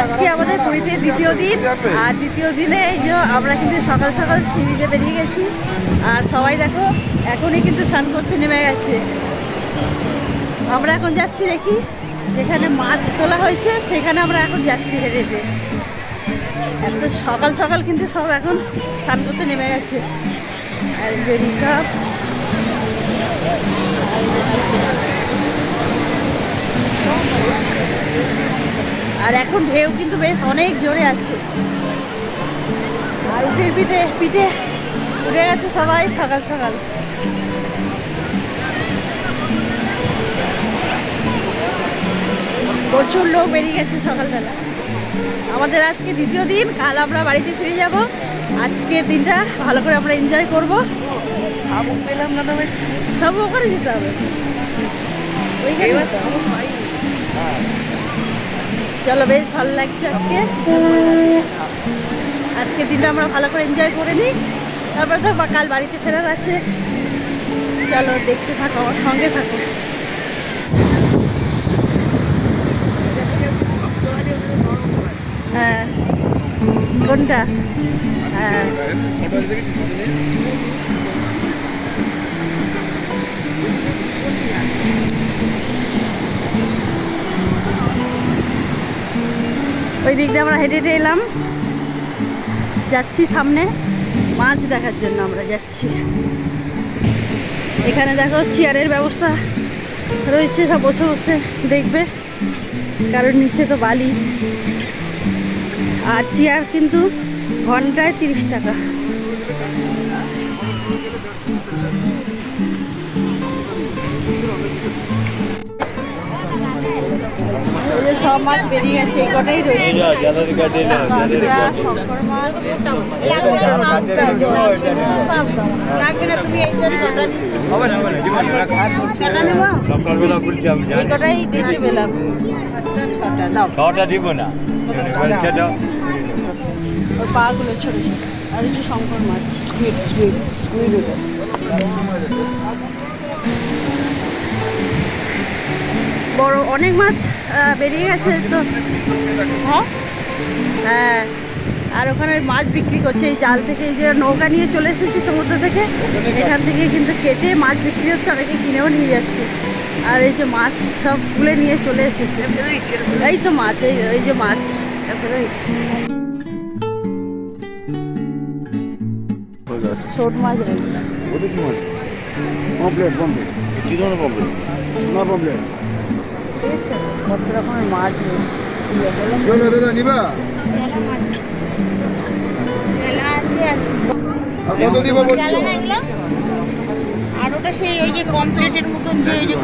আজকে আমাদের পুরীতে দ্বিতীয় দিন, আর দ্বিতীয় দিনে এই যে আমরা কিন্তু সকাল সকাল সিঁড়িতে বেরিয়ে গেছি। আর সবাই দেখো এখনই কিন্তু স্নান করতে নেমে গেছে। আমরা এখন যাচ্ছি দেখি যেখানে মাছ তোলা হয়েছে সেখানে আমরা এখন যাচ্ছি হেঁটে হেঁটে। এত সকাল সকাল কিন্তু সব এখন স্নান করতে নেমে গেছে। আর যে ঋষভ, আর এখন ঢেউ কিন্তু বেশ অনেক জোরে আছে। আর উঠে পিঠে পিঠে উঠে গেছে সবাই সকাল সকাল। প্রচুর লোক বেরিয়ে গেছে সকালবেলা। আমাদের আজকে দ্বিতীয় দিন, কাল আমরা বাড়িতে ফিরে যাব। আজকের দিনটা ভালো করে আমরা এনজয় করবো। শামুক পেলাম না, তবে সব ওখানে যেতে হবে। চলো, বেশ ভালো লাগছে আজকে। আজকের দিনটা আমরা ভালো করে এনজয় করে নিই, তারপর তো কাল বাড়িতে ফেরার আছে। চলো দেখতে থাকো, আমার সঙ্গে থাকো। হ্যাঁ, কোনটা? হ্যাঁ, ওই দিক দিয়ে আমরা হেঁটে হেঁটে এলাম, যাচ্ছি সামনে মাছ দেখার জন্য। আমরা যাচ্ছি, এখানে দেখো চেয়ারের ব্যবস্থা রয়েছে, সব বসে বসে দেখবে, কারণ নিচে তো বালি। আর চেয়ার কিন্তু ঘন্টায় 30 টাকা। সব মাছ বেরিয়ে গেছে, এই কটাই রয়েছে। শঙ্কর মাছ, এই কটাই দেখতে পেলাম। 6টা দিব না, ওর পা গুলো ছোট ছোট। আর হচ্ছে শঙ্কর মাছ, স্কুইড স্কুইড স্কুইড। ওটা বড় অনেক মাছ বেরিয়ে গেছে তো। হ্যাঁ, আর ওখানে মাছ বিক্রি করছে এই জাল থেকে, এই যে নৌকা নিয়ে চলে এসেছে সমুদ্র থেকে, এখান থেকে কিন্তু কেটে মাছ বিক্রি হচ্ছে, অনেকে কিনেও নিয়ে যাচ্ছে। আর এই যে মাছ সব তুলে নিয়ে চলে এসেছে। এই তো মাছ, এই যে মাছ ছোট মাছ রয়েছে। কত রকমের মাছ রয়েছে। আর ওটা সেই ওই যে কমপ্লিটের মতন যে ওই যে।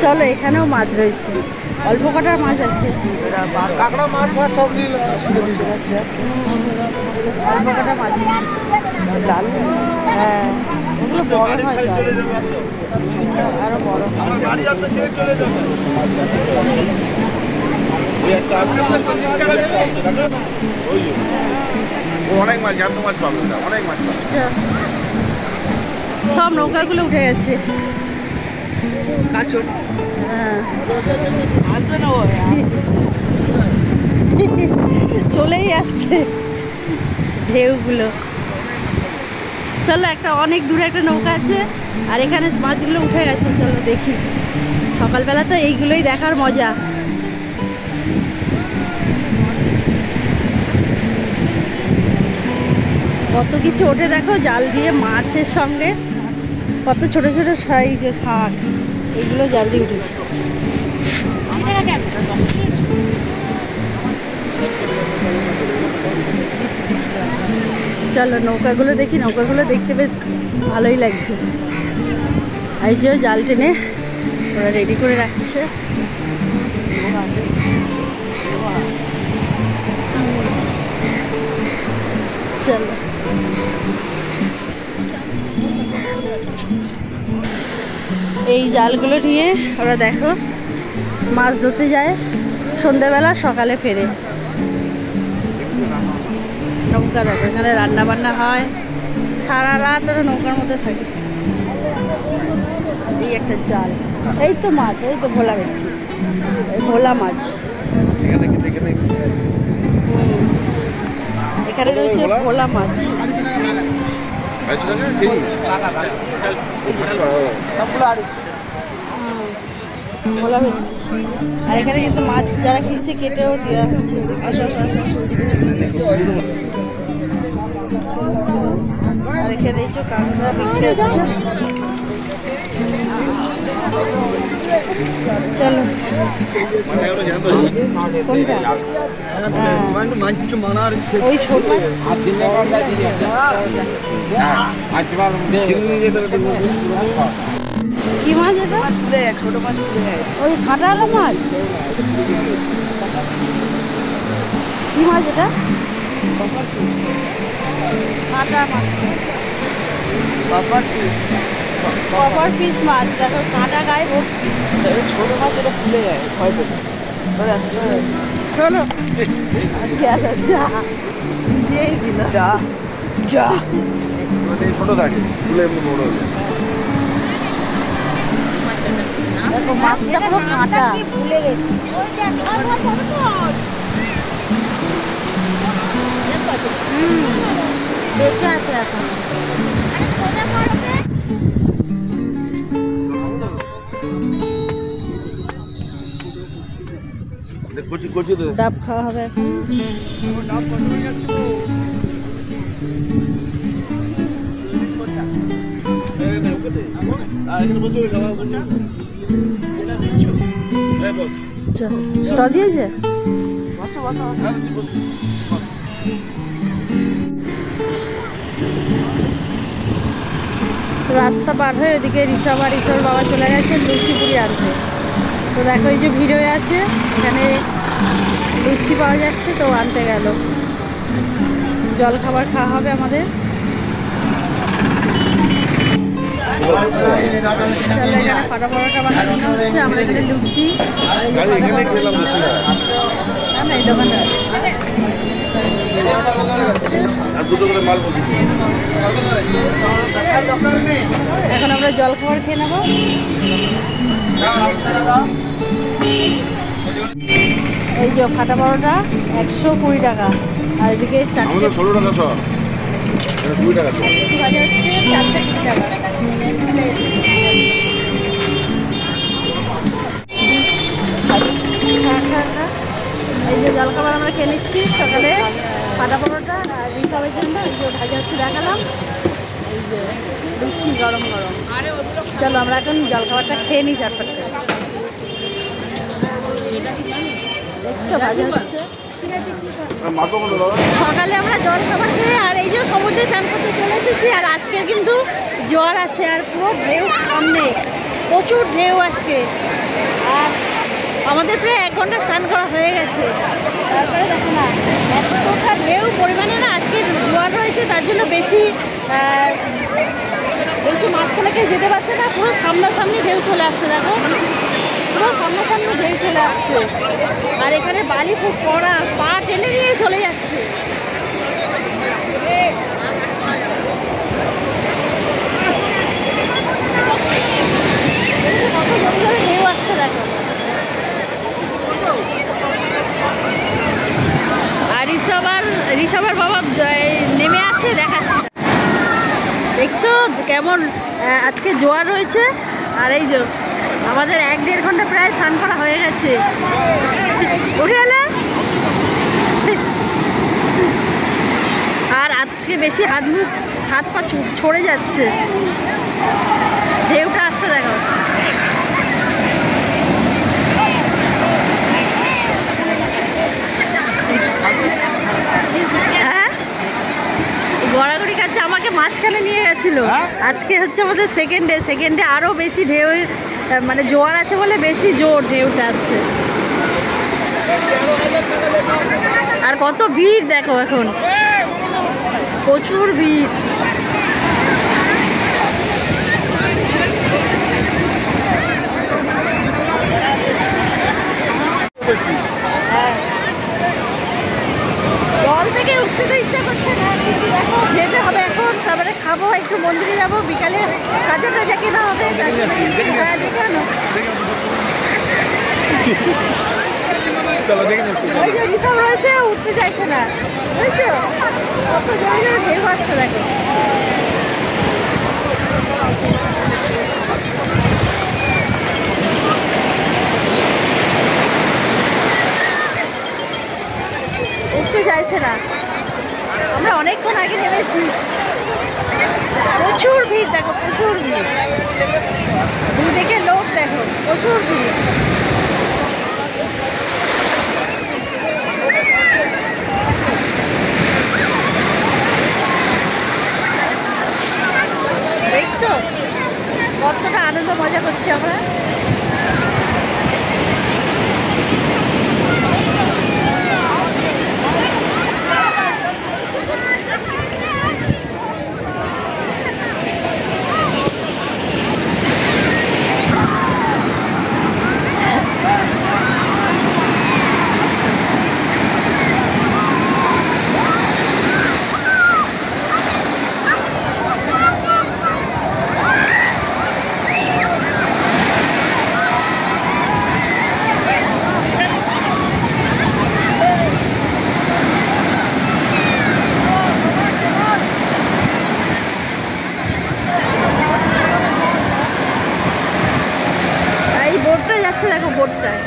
চলো, এখানেও মাছ রয়েছে, অল্প কটা মাছ আছে। কাঁকড়া মাছ ভাত সব দিয়ে অল্প কটা মাছ আছে। হ্যাঁ, ওগুলো বড় হয়, আরো বড়। অনেক মাছ, জ্যান্ত মাছ পাবে, অনেক মাছ পাবে। সব নৌকাগুলো উঠে গেছে। হ্যাঁ, চলেই আসছে ঢেউগুলো। চলো, একটা অনেক দূরে একটা নৌকা আছে, আর এখানে মাছগুলো উঠে গেছে। চলো দেখি, সকালবেলা তো এইগুলোই দেখার মজা। কত কিছু ওঠে দেখো জাল দিয়ে, মাছের সঙ্গে কত ছোট ছোট সাইজের শাক, এইগুলো জাল দিয়ে উঠেছে। চলো নৌকাগুলো দেখি, নৌকাগুলো দেখতে বেশ ভালোই লাগছে। এই যে জাল টেনে ওরা রেডি করে রাখছে। চলো, এই জালগুলো নিয়ে ওরা দেখো মাছ ধরতে যায়, সন্ধ্যাবেলা সকালে ফেরে। নৌকা দেখো, এখানে রান্না বান্না হয়, সারা রাত ওরা নৌকার মধ্যে থাকে। এই একটা জাল, এই তো মাছ, এই তো ভোলা ভেটকি। ভোলা মাছ। এখানে রয়েছে ভোলা মাছ। ভোলা ভেটকি। আর এখানে কিন্তু মাছ যারা কিনছে কেটেও দেওয়া হচ্ছে। আর এখানে এই যে কাঁকড়া বিক্রি হচ্ছে। চলো কোনটা? ওই ছোট কি মাছ এটা? ছোট মাছ, ওই কাঁটাওয়ালা মাছ। কি মাছ এটা? কাঁটা মাছ, কপার পিস মাছ। দেখো কাঁটা গায়ে ভর্তি। ছোট মাছ এটা ফুলে যায়, ভয় পেলে। চলো চলো যা যেই দিল যা যা ছোট থাকে ফুলে এমনি বড় হয়ে যায়। দেখো মাছটা পুরো কাঁটা। ভুলে গেছি বেঁচে আছে এখন। ডাব খাওয়া হবে এখন। স্ট্র দিয়েছে। রাস্তা পার হয়ে ওদিকে ঋষভ আর ঋষভ বাবা চলে গেছে লুচি পুরি আনতে। তো দেখো এই যে ভিড় হয়ে আছে, এখানে লুচি পাওয়া যাচ্ছে তো আনতে গেল। জল খাবার খাওয়া হবে আমাদের। এখানে ফাটা পরোটা বানানো হচ্ছে, আমরা এখানে লুচি না এই দোকানটা এখন আমরা জল খাবার খেয়ে নেবো। এই যে ফাটা পরোটা 120 টাকা, আর এদিকে 16 টাকা সব 2 টাকা ভাজা হচ্ছে 420 টাকা। এই যে জলখাবার আমরা খেয়ে নিচ্ছি সকালে, ফাটা পরোটা আর ঋষভের জন্য এই যে ভাজা হচ্ছে দেখালাম, এই যে লুচি গরম গরম। চলো আমরা এখন জলখাবারটা খেয়ে নিই ঝটপট করে। দেখছো ভাজা হচ্ছে। সকালে আমরা জল খাবার খেয়ে আর এই যে সমুদ্রে স্নান করতে চলে এসেছি। আর আজকে কিন্তু জ্বর আছে আর পুরো ঢেউ সামনে, প্রচুর ঢেউ আজকে। আর আমাদের প্রায় 1 ঘন্টা স্নান করা হয়ে গেছে। তারপরে দেখো না এতটা ঢেউ পরিমাণে না আজকে জ্বর রয়েছে, তার জন্য বেশি মাঝখানে যেতে পারছে না। পুরো সামনাসামনি ঢেউ চলে আসছে, দেখো পুরো সামনাসামনি ঢেউ চলে আসছে। আর এখানে বালি খুব কড়া, পা টেনে নিয়ে চলে যাচ্ছে। কত জোরে ঢেউ আসছে দেখো। আর ঋষভের বাবা নেমে আছে, দেখাচ্ছে। দেখছো কেমন আজকে জোয়ার রয়েছে। আর এই যে আমাদের 1-1.5 ঘন্টা প্রায় স্নান করা হয়ে গেছে। উঠে এলে আর আজকে বেশি হাত পা ছড়ে যাচ্ছে, ঢেউটা আসছে দেখো। হ্যাঁ গড়াগড়ি কাছে আমাকে মাঝখানে নিয়ে গেছিল। আজকে হচ্ছে আমাদের সেকেন্ডে আরও বেশি ঢেউ, মানে জোয়ার আছে বলে বেশি জোর ঢেউটা আসছে। আর কত ভিড় দেখো, এখন প্রচুর ভিড়। জল থেকে উঠতে তো ইচ্ছা করছে না, কিন্তু দেখো যেতে হবে এখন। তারপরে খাবো, একটু মন্দিরে যাবো, বিকালে কাজে কেনা হবে। চলো দেখে নিচ্ছি। ওই যে ঋষভ রয়েছে, উঠতে চাইছে না, বুঝছো? কত জোরে জোরে ঢেউ আসছে দেখো। উঠতে চাইছে না। আমরা অনেকক্ষণ আগে নেমেছি। প্রচুর ভিড় দেখো, প্রচুর ভিড়। দুদিকে লোক দেখো, প্রচুর ভিড়। দেখছো কতটা আনন্দ মজা করছি আমরা। বোটটা যাচ্ছে দেখো, বোটটায়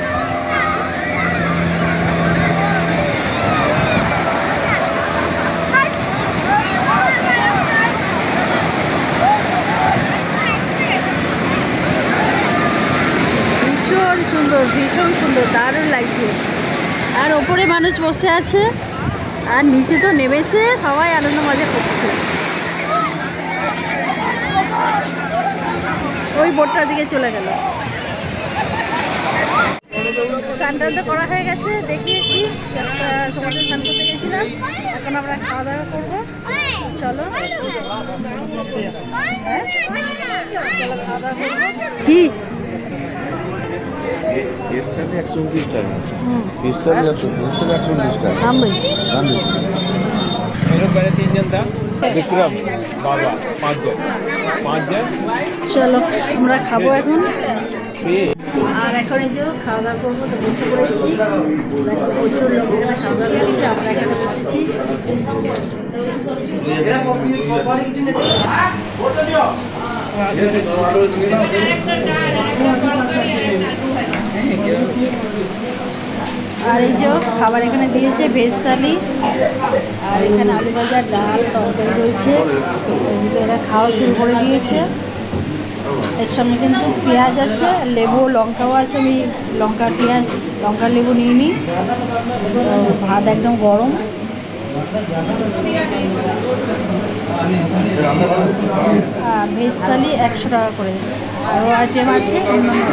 ভীষণ সুন্দর, ভীষণ সুন্দর, দারুণ লাগছে। আর ওপরে মানুষ বসে আছে, আর নিচে তো নেমেছে, সবাই আনন্দ মজা করছে। ওই বোটটার দিকে চলে গেল। স্নান টান তো করা হয়ে গেছে, দেখিয়েছি সমুদ্রে স্নান করতে গেছিলাম। এখন আমরা খাওয়া দাওয়া করবো, চলো। হ্যাঁ চলো খাওয়া দাওয়া করবো। কি এর সাথে 129 টাকা, এর সাথে 129 টাকা। দাম বেশি। मेरे 3 जन था, विक्रम बाबा 5 जन। চলো আমরা খাবো এখন। আর এখন এই যে খাওয়া দাওয়া করবো, তো বসে পড়েছি। দেখো প্রচুর লোকেরা খাওয়া দাওয়া করছে, আমরা এখানে বসেছি। আর এই যে খাবার এখানে দিয়েছে, ভেজ থালি, আর এখানে আলু ভাজা, ডাল, তরকারি রয়েছে। এরা খাওয়া শুরু করে দিয়েছে। এর সঙ্গে কিন্তু পেঁয়াজ আছে, লেবু, লঙ্কাও আছে। আমি লঙ্কা, পেঁয়াজ, লঙ্কা, লেবু নিইনি। ভাত একদম গরম। আর ভেজ থালি 100 টাকা করে। আরও আইটেম আছে অন্যান্য।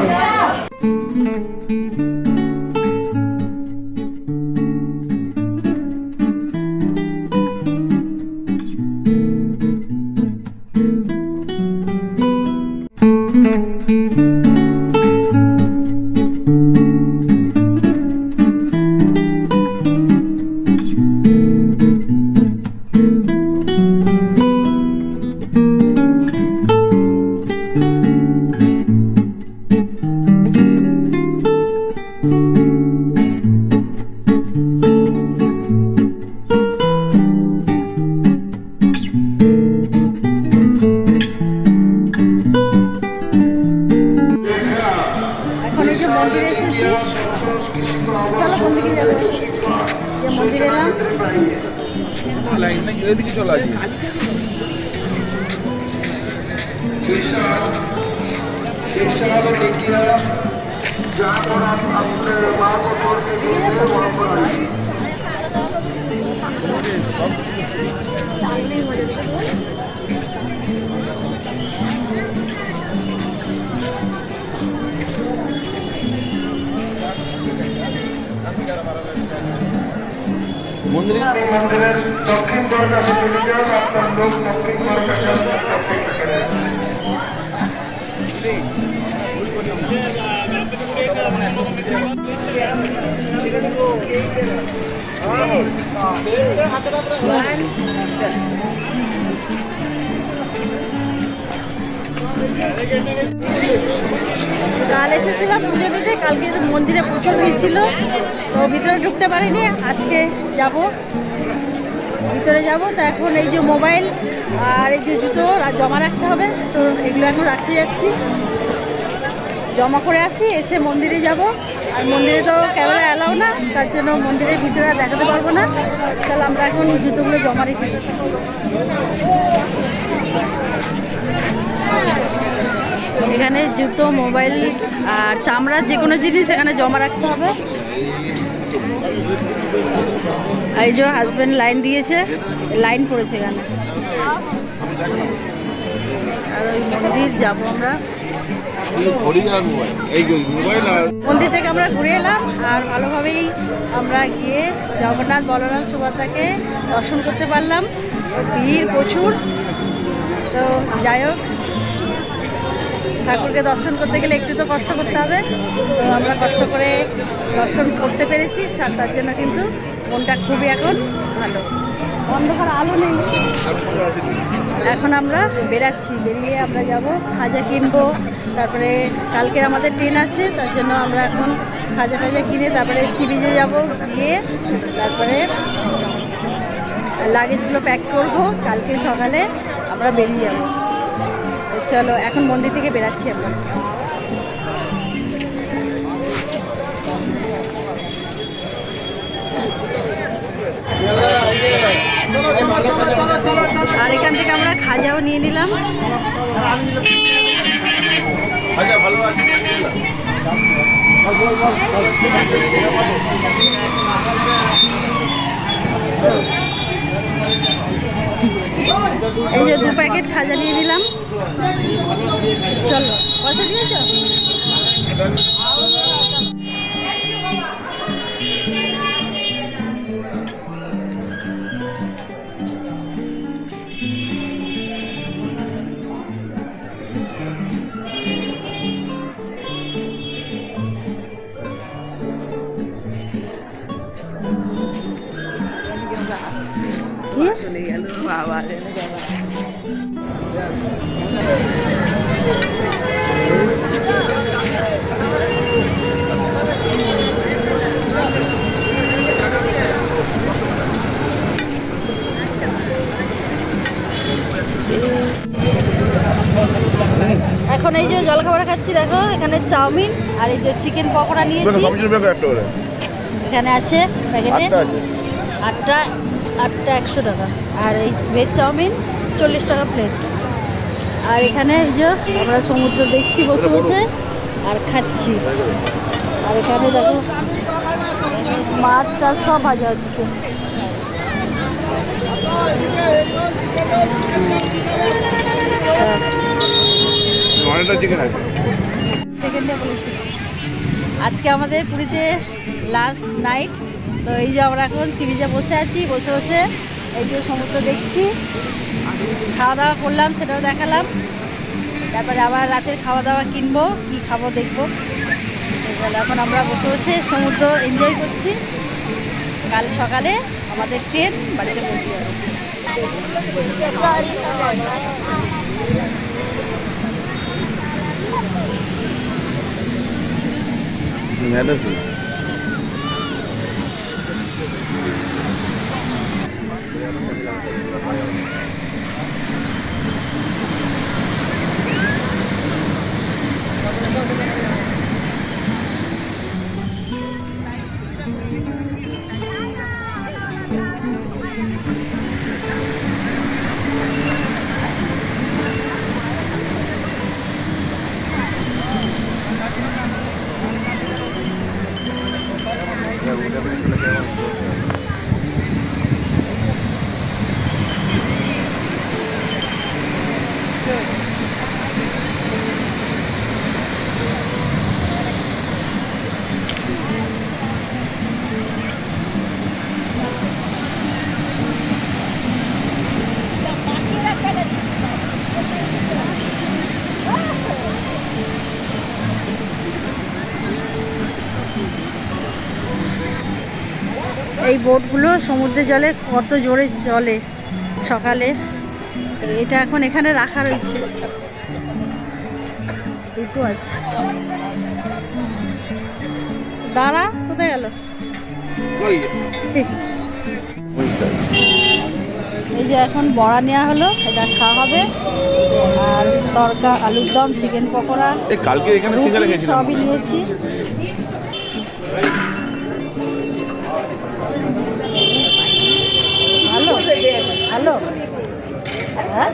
মন্দিরে এসেছি। চলো কোন দিকে যাবো? যে মন্দিরে এলাম। লাইন না এদিকে চলে আসি। মন্দিরের দক্ষিণ দরজা চলে যান, আপনার লোক দক্ষিণ দরজা কাল এসেছিলাম পুজো দিতে, কালকে মন্দিরে প্রচুর ভিড় ছিল, তো ভিতরে ঢুকতে পারিনি। আজকে যাব, ভিতরে যাব। তো এখন এই যে মোবাইল আর এই যে জুতো জমা রাখতে হবে, তো এগুলো এখন রাখতে যাচ্ছি, জমা করে আসি, এসে মন্দিরে যাব। আর মন্দিরে তো ক্যামেরা অ্যালাউ না, তার জন্য মন্দিরের ভিতরে আর দেখাতে পারবো না। তাহলে আমরা এখন জুতোগুলো জমা রেখে দিই। এখানে জুতো, মোবাইল আর চামড়ার যে কোনো জিনিস এখানে জমা রাখতে হবে। এই যে হাজব্যান্ড লাইন দিয়েছে, লাইন পড়েছে এখানে। আর ওই মন্দির যাবো আমরা, মন্দির থেকে আমরা ঘুরে এলাম আর ভালোভাবেই আমরা গিয়ে জগন্নাথ, বলরাম, সুভদ্রাকে দর্শন করতে পারলাম। ভিড় প্রচুর, তো যাই হোক, ঠাকুরকে দর্শন করতে গেলে একটু তো কষ্ট করতে হবে, তো আমরা কষ্ট করে দর্শন করতে পেরেছি, তার জন্য কিন্তু মনটা খুবই এখন ভালো। অন্ধকার, আলো নেই। এখন আমরা বেরাচ্ছি, বেরিয়ে আমরা যাব খাজা কিনবো, তারপরে কালকে আমাদের ট্রেন আছে, তার জন্য আমরা এখন খাজা টাজা কিনে তারপরে সি বিচে যাবো, গিয়ে তারপরে লাগেজগুলো প্যাক করবো, কালকে সকালে আমরা বেরিয়ে যাব। চলো এখন মন্দির থেকে বেরাচ্ছি আমরা। আর এখান থেকে আমরা খাজাও নিয়ে নিলাম। এই যে 2 প্যাকেট খাজা নিয়ে নিলাম। চলো, পয়সা দিয়েছ? এখন এই যে জলখাবার খাচ্ছি, দেখো এখানে চাউমিন আর এই যে চিকেন পকোড়া নিয়েছি। এখানে আছে প্যাকেটে 8টা 100 টাকা, আর এই ভেজ চাউমিন 40 টাকা প্লেট। আর এখানে এই যে আমরা সমুদ্র দেখছি বসে বসে আর খাচ্ছি। আর এখানে দেখো মাছ টাছ সব ভাজা হচ্ছে। আজকে আমাদের পুরীতে লাস্ট নাইট, তো এই যে আমরা এখন সি বিচে বসে আছি, বসে বসে এই যে সমুদ্র দেখছি, খাওয়া দাওয়া করলাম, সেটাও দেখালাম। তারপরে আবার রাতের খাওয়া দাওয়া কিনবো, কি খাবো দেখবো। এখন আমরা বসে বসে সমুদ্র এনজয় করছি। কাল সকালে আমাদের ট্রেন, বাড়িতে পৌঁছে যাবে। এই বোটগুলো সমুদ্রের জলে কত জোরে চলে সকালে। এটা এখন এখানে রাখা রয়েছে, দুটো আছে। দাঁড়া, কোথায় গেল? এই যে এখন বড়া নেওয়া হলো, এটা খাওয়া হবে। আর তরকা, আলুর দম, চিকেন পকোড়া, কালকে এখানে সিঙ্গেলে গেছিলাম। সবই নিয়েছি। ভালো ভালো, হ্যাঁ,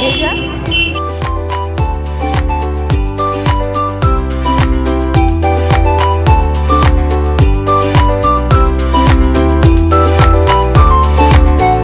ভেজা